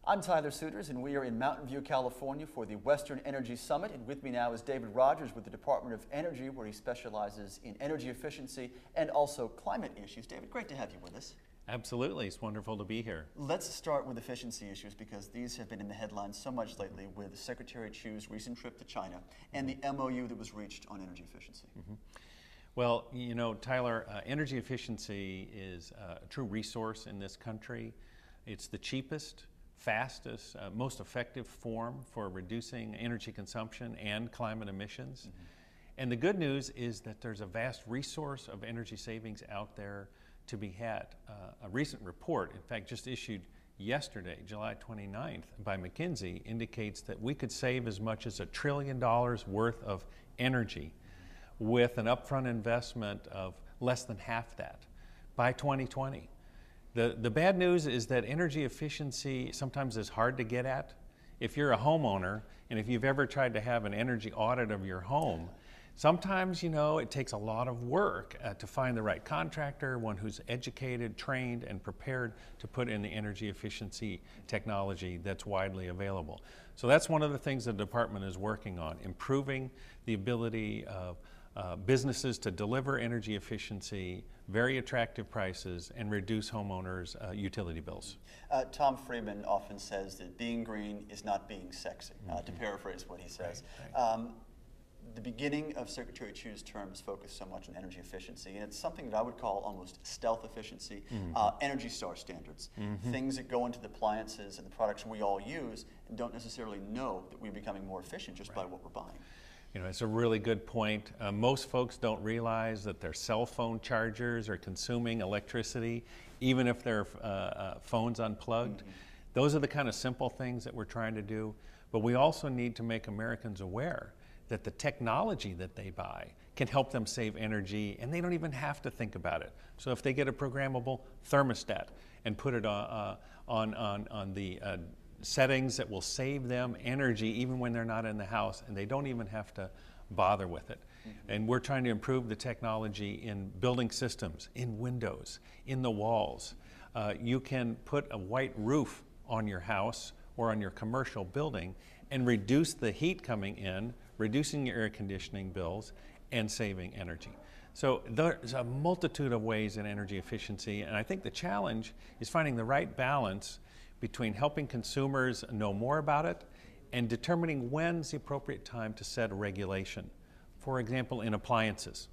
I'm Tyler Souters, and we are in Mountain View, California for the Western Energy Summit. And with me now is David Rodgers with the Department of Energy, where he specializes in energy efficiency and also climate issues. David, great to have you with us. Absolutely. It's wonderful to be here. Let's start with efficiency issues because these have been in the headlines so much lately with Secretary Chu's recent trip to China and the MOU that was reached on energy efficiency. Well, you know, Tyler, energy efficiency is a true resource in this country. It's the cheapest, fastest, most effective form for reducing energy consumption and climate emissions. And the good news is that there's a vast resource of energy savings out there to be had. A recent report, in fact, just issued yesterday, July 29th, by McKinsey, indicates that we could save as much as $1 trillion worth of energy with an upfront investment of less than half that by 2020. The bad news is that energy efficiency sometimes is hard to get at. If you're a homeowner, and if you've ever tried to have an energy audit of your home, sometimes, you know, it takes a lot of work to find the right contractor, one who's educated, trained, and prepared to put in the energy efficiency technology that's widely available. So that's one of the things the department is working on, improving the ability of businesses to deliver energy efficiency, very attractive prices, and reduce homeowners' utility bills. Tom Friedman often says that being green is not being sexy, to paraphrase what he says. Right. The beginning of Secretary Chu's term is focused so much on energy efficiency, and it's something that I would call almost stealth efficiency, Energy Star standards, things that go into the appliances and the products we all use and don't necessarily know that we're becoming more efficient just by what we're buying. You know, it's a really good point. Most folks don't realize that their cell phone chargers are consuming electricity, even if their phone's unplugged. Those are the kind of simple things that we're trying to do, but we also need to make Americans aware that the technology that they buy can help them save energy, and they don't even have to think about it. So if they get a programmable thermostat and put it on the settings that will save them energy even when they're not in the house, and they don't even have to bother with it. And we're trying to improve the technology in building systems, in windows, in the walls. You can put a white roof on your house or on your commercial building and reduce the heat coming in, reducing your air conditioning bills, and saving energy. So there's a multitude of ways in energy efficiency, and I think the challenge is finding the right balance between helping consumers know more about it and determining when's the appropriate time to set a regulation. For example, in appliances.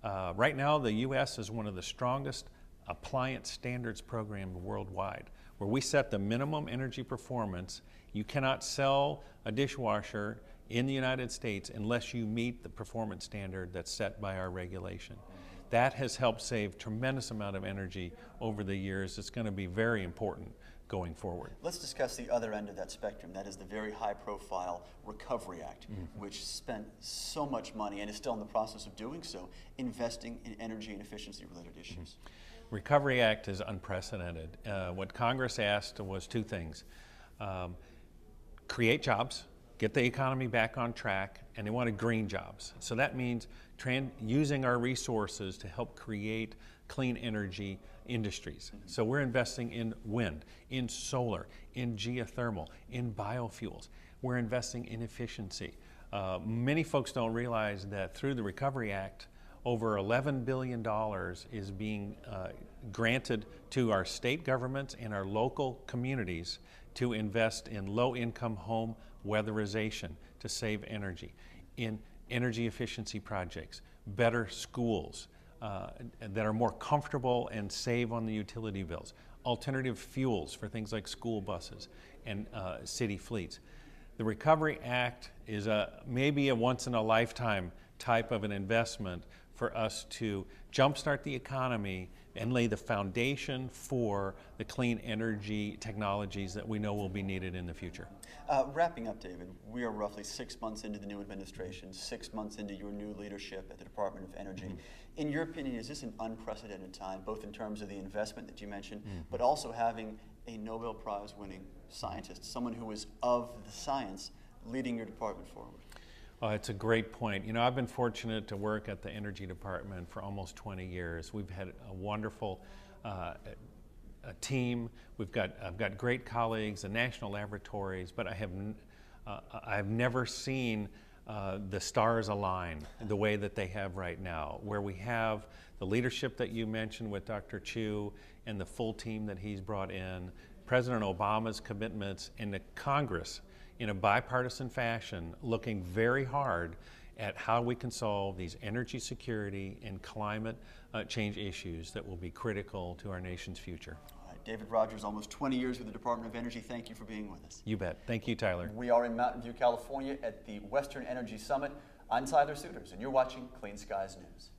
Right now, the U.S. is one of the strongest appliance standards programs worldwide, where we set the minimum energy performance. You cannot sell a dishwasher in the United States unless you meet the performance standard that's set by our regulation. That has helped save tremendous amount of energy over the years. It's going to be very important going forward. Let's discuss the other end of that spectrum. That is the very high-profile Recovery Act, which spent so much money and is still in the process of doing so, investing in energy and efficiency-related issues. Recovery Act is unprecedented. What Congress asked was two things. Create jobs, get the economy back on track, and they wanted green jobs. So that means using our resources to help create clean energy industries. So we're investing in wind, in solar, in geothermal, in biofuels. We're investing in efficiency. Many folks don't realize that through the Recovery Act, over $11 billion is being granted to our state governments and our local communities to invest in low-income home weatherization to save energy, in energy efficiency projects, better schools that are more comfortable and save on the utility bills, alternative fuels for things like school buses and city fleets. The Recovery Act is maybe a once-in-a-lifetime type of an investment for us to jumpstart the economy and lay the foundation for the clean energy technologies that we know will be needed in the future. Wrapping up, David, we are roughly 6 months into the new administration, 6 months into your new leadership at the Department of Energy. In your opinion, is this an unprecedented time, both in terms of the investment that you mentioned, but also having a Nobel Prize winning scientist, someone who is of the science, leading your department forward? It's a great point. You know, I've been fortunate to work at the Energy Department for almost 20 years. We've had a wonderful team. I've got great colleagues and national laboratories, but I've never seen the stars align the way that they have right now, where we have the leadership that you mentioned with Dr. Chu and the full team that he's brought in, President Obama's commitments, and the Congress in a bipartisan fashion looking very hard at how we can solve these energy security and climate change issues that will be critical to our nation's future. All right, David Rodgers, almost 20 years with the Department of Energy. Thank you for being with us. You bet. Thank you, Tyler. We are in Mountain View, California at the Western Energy Summit. I'm Tyler Suiters, and you're watching Clean Skies News.